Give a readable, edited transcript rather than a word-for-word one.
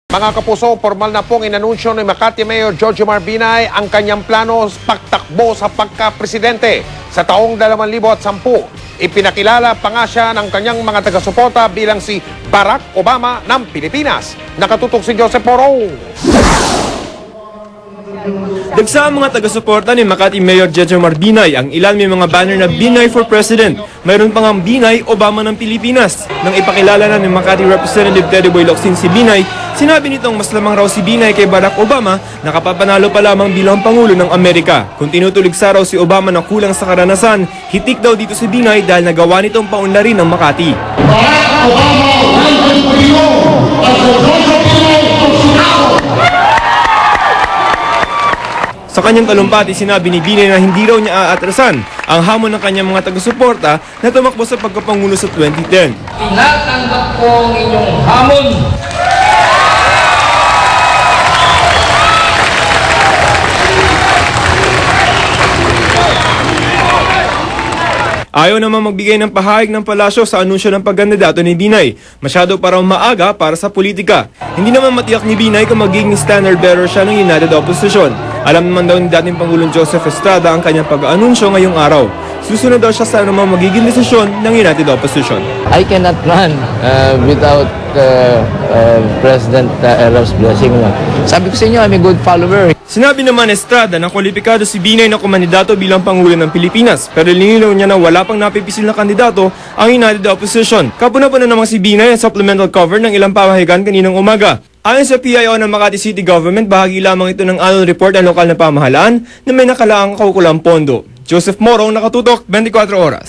Mga kapuso, formal na pong inanunsyo ni Makati Mayor Jojo Marbinay ang kanyang plano pagtakbo sa pagka-presidente sa taong 2010. Ipinakilala pa nga siya ng kanyang mga taga-suporta bilang si Barack Obama ng Pilipinas. Nakatutok si Joseph Moro. Dagsa ang mga taga-suporta ni Makati Mayor Jojo Marbinay, ang ilan may mga banner na Binay for President. Mayroon pang ang Binay Obama ng Pilipinas. Nang ipakilala na ni Makati Representative Teddy Boy Locsin si Binay, sinabi nitong mas lamang raw si Binay kay Barack Obama na kapapanalo pa lamang bilang Pangulo ng Amerika. Kung tinutuligsa raw si Obama na kulang sa karanasan, hitik daw dito si Binay dahil nagawa nitong paunlarin ng Makati. Barack Obama, welcome to you as the President of Chicago. Sa kanyang talumpati, sinabi ni Binay na hindi raw niya aatrasan ang hamon ng kanyang mga taga-suporta na tumakbo sa pagkapangulo sa 2010. Tinatanggap ko ang inyong hamon. Ayaw naman magbigay ng pahayag ng palasyo sa anunsyo ng pagkandidato ni Binay. Masyado parang maaga para sa politika. Hindi naman matiyak ni Binay kung magiging standard bearer siya ng United Opposition. Alam naman daw ni dating Pangulong Joseph Estrada ang kanyang pag-anunsyo ngayong araw. Susunod daw siya sa anumang magiging desisyon ng United Opposition. I cannot run without President Errol's blessing. Sabi ko sa inyo, I'm a good follower. Sinabi naman Estrada na kwalipikado si Binay na kumandidato bilang Pangulo ng Pilipinas, pero lininaw niya na wala pang napipisil na kandidato ang United Opposition. Kapuna-puna naman si Binay ang supplemental cover ng ilang pamahigan kaninang umaga. Ayon sa PIO ng Makati City Government, bahagi lamang ito ng annual report ng lokal na pamahalaan na may nakalaang kaukulang pondo. Joseph Moro, nakatutok, 24 oras.